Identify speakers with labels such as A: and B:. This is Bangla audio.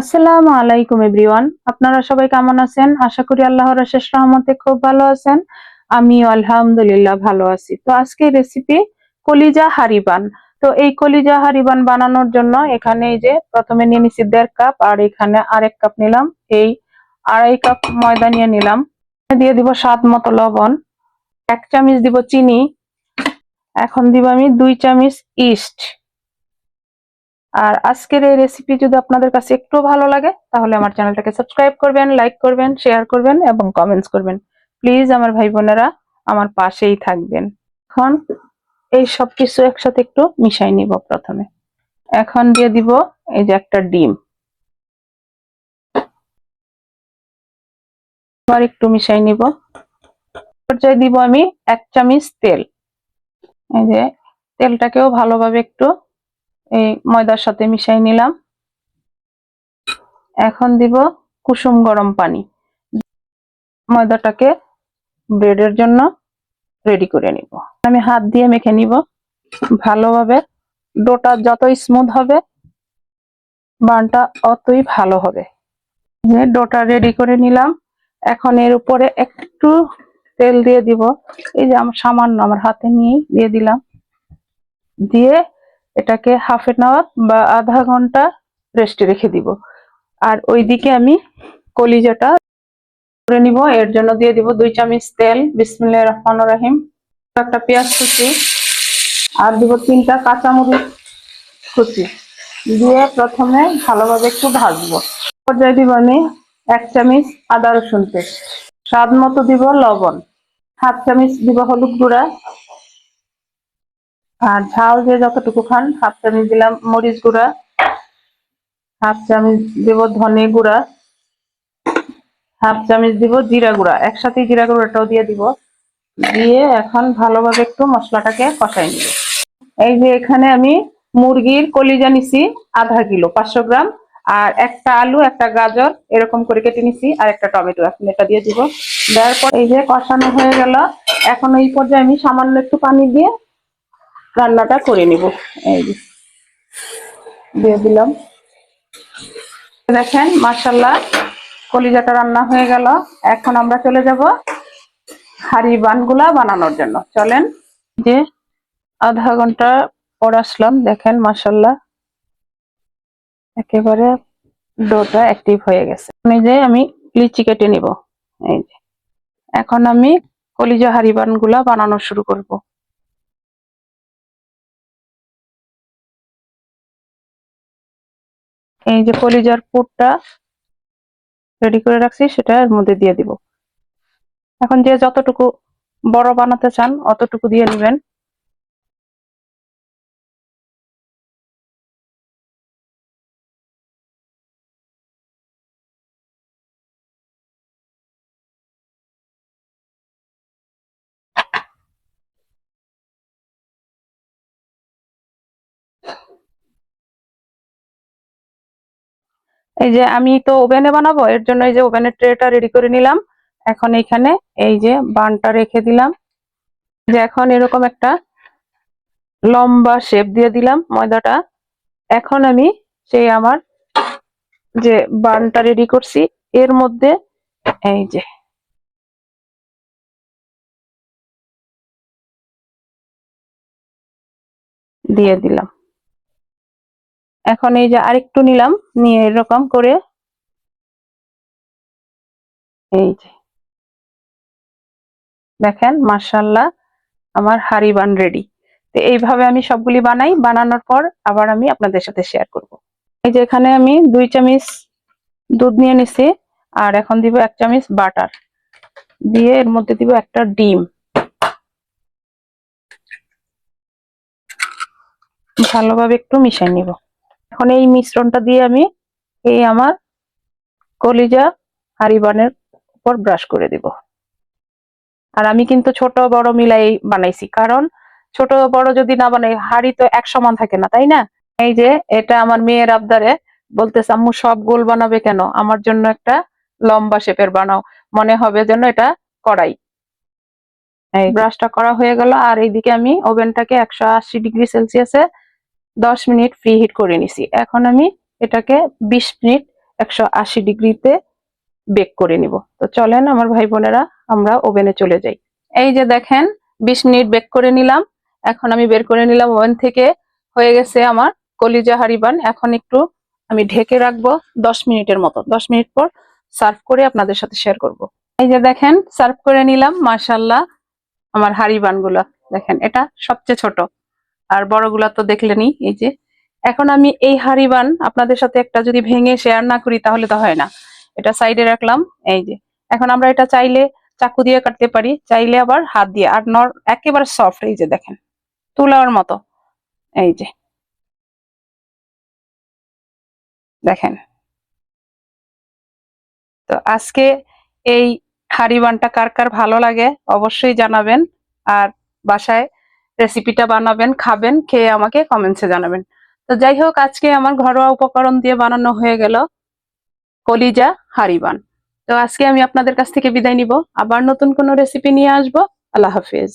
A: আসসালামু আলাইকুম এভরিওয়ান, আপনারা সবাই কেমন আছেন? আশা করি আল্লাহর অশেষ রহমতে খুব ভালো আছেন। আমিও আলহামদুলিল্লাহ ভালো আছি। তো আজকে রেসিপি কলিজা হারিবান। তো এই কলিজা হারিবান বানানোর জন্য এখানে এই যে প্রথমে নিয়ে নিচ্ছি 1.5 কাপ, আর এখানে আরেক কাপ নিলাম, এই 2.5 কাপ ময়দা নিয়ে নিলাম। দিয়ে দিব স্বাদ মতো লবণ, 1 চামচ দিব চিনি, এখন দিব আমি 2 চামচ ইস্ট। আর আজকের এই রেসিপি যদি আপনাদের কাছে একটু ভালো লাগে তাহলে আমার চ্যানেলটাকে সাবস্ক্রাইব করবেন, লাইক করবেন, শেয়ার করবেন এবং কমেন্টস করবেন। প্লিজ আমার ভাই বোনেরা আমার পাশেই থাকবেন। এখন এই সব কিছু একসাথে একটু মিশাই নিব প্রথমে। এখন দিয়ে দিব এই যে একটা ডিম, আবার একটু মিশাই নিব। পর্যায়ে দিব আমি 1 চামচ তেল। এই যে তেলটাকেও ভালোভাবে একটু এই ময়দার সাথে মিশাই নিলাম। এখন দিব কুসুম গরম পানি, ময়দাটাকে ব্রেডের জন্য রেডি করে নিব। আমি হাত দিয়ে মেখে নিব ভালোভাবে। ডোটা যতই স্মুথ হবে বানটা অতই ভালো হবে। ডোটা রেডি করে নিলাম। এখন এর উপরে একটু তেল দিয়ে দিব। এই যে আমার সামান্য আমার হাতে নিয়েই দিয়ে দিলাম। দিয়ে এটাকে হাফ এন আওয়ার বা আধা ঘন্টা রেস্টে রেখে দিব। আর ওইদিকে আমি কলিজাটা করে নিব। এর জন্য দিয়ে দিব 2 চামচ তেল। বিসমিল্লাহির রহমানির রহিম। একটা পেঁয়াজ কুচি আর দিব 3টা কাঁচামরিচ কুচি দিয়ে প্রথমে ভালোভাবে একটু ভাজবো। পর্যায়ে দিব আমি 1 চামচ আদা রসুন পেস্ট, স্বাদ মতো দিব লবণ, হাফ চামচ দিব হলুদ গুঁড়া, আর ঝাল যে যতটুকু খান হাফ চামচ দিলাম মরিচ গুঁড়া, হাফ চামচ দিব ধনে গুঁড়া, হাফ চামচ দিব জিরা গুঁড়া। একসাথে জিরা গুঁড়াটাও দিয়ে দিব। দিয়ে এখন ভালোভাবে একটু মশলাটাকে কষাই নিব। এই যে এখানে আমি মুরগির কলিজা নিছি আধা কিলো, 500 গ্রাম, আর একটা আলু, একটা গাজর এরকম করে কেটে নিছি, আর একটা টমেটো। এখন এটা দিয়ে দিব। দেওয়ার পর এই যে কষানো হয়ে গেল। এখন এই পর্যায়ে আমি সামান্য একটু পানি দিয়ে রান্নাটা করে নিব। এই যে দিয়ে দিলাম। দেখেন মাশাআল্লাহ কলিজাটা রান্না হয়ে গেল। এখন আমরা চলে যাব হাঁড়ি বানগুলা বানানোর জন্য। চলেন। যে আধা ঘন্টা পর আসলাম, দেখেন মাশাআল্লাহ একেবারে ডোটা অ্যাক্টিভ হয়ে গেছে। এই যে আমি লিচি কেটে নিব। এই যে এখন আমি কলিজা হারিবান গুলা বানানো শুরু করব। এই যে কলিজার পুরটা রেডি করে রাখছি সেটা এর মধ্যে দিয়ে দিব। এখন যে যতটুকু বড় বানাতে চান অতটুকু দিয়ে নেবেন। এই যে আমি তো ওভেনে বানাবো, এর জন্য এই যে ওভেনের ট্রেটা রেডি করে নিলাম। এখন এখানে এই যে বানটা রেখে দিলাম। যে এখন এরকম একটা লম্বা শেপ দিয়ে দিলাম ময়দাটা। এখন আমি সেই আমার যে বানটা রেডি করছি এর মধ্যে এই যে দিয়ে দিলাম। এখন এই যে আরেকটু নিলাম, নিয়ে এরকম করে এই যে দেখেন মাশাআল্লাহ আমার হাঁড়ি বান রেডি। তো এইভাবে আমি সবগুলি বানাই, বানানোর পর আবার আমি আপনাদের সাথে শেয়ার করব। এই যে এখানে আমি 2 চামচ দুধ নিয়ে নিছি, আর এখন দিব 1 চামচ বাটার, দিয়ে এর মধ্যে দিব একটা ডিম। ভালোভাবে একটু মিশিয়ে নিব। এখন এই মিশ্রণটা দিয়ে আমি এই আমার কলিজা হাঁড়ি বানের উপর ব্রাশ করে দিব। আর আমি কিন্তু ছোট বড় মিলাই বানাইছি, কারণ ছোট বড় যদি না বানাই হাঁড়ি তো এক সমান থাকে না, তাই না? এই যে এটা আমার মেয়ের আবদারে বলতেছে, আম্মু সব গোল বানাবে কেন, আমার জন্য একটা লম্বা শেপের বানাও, মনে হবে যেন এটা কড়াই। এই ব্রাশটা করা হয়ে গেল। আর এইদিকে আমি ওভেনটাকে 180 ডিগ্রি সেলসিয়াসে 10 মিনিট প্রি হিট করে নিছি। এখন আমি এটাকে 20 মিনিট 180 ডিগ্রিতে বেক করে নিব। তো চলেন আমার ভাই বোনেরা আমরা ওভেনে চলে যাই। এই যে দেখেন 20 মিনিট বেক করে নিলাম। এখন আমি বের করে নিলাম ওভেন থেকে। হয়ে গেছে আমার কলিজা হাঁড়ি বান। এখন একটু আমি ঢেকে রাখবো 10 মিনিটের মতো। 10 মিনিট পর সার্ভ করে আপনাদের সাথে শেয়ার করব। এই যে দেখেন সার্ভ করে নিলাম। মাশাআল্লাহ আমার হাঁড়ি বান গুলা দেখেন, এটা সবচেয়ে ছোট, আর বড়গুলা তো দেখলেনই। এই যে এখন আমি এই হাঁড়ি বান আপনাদের সাথে একটা যদি ভেঙে শেয়ার না করি তাহলে তো হয় না। এটা সাইডে রাখলাম। এই যে এখন আমরা এটা চাইলে চাকু দিয়ে কাটতে পারি, চাইলে আবার হাত দিয়ে। আর একেবারে সফট, এই যে দেখেন তুলার মতো। এই যে দেখেন। তো আজকে এই হাঁড়ি বানটা কার কার ভালো লাগে অবশ্যই জানাবেন। আর বাসায় রেসিপিটা বানাবেন, খাবেন, খেয়ে আমাকে কমেন্টসে জানাবেন। তো যাই হোক, আজকে আমার ঘরোয়া উপকরণ দিয়ে বানানো হয়ে গেল কলিজা হাঁড়ি বান। তো আজকে আমি আপনাদের কাছ থেকে বিদায় নিব। আবার নতুন কোনো রেসিপি নিয়ে আসবো। আল্লাহ হাফিজ।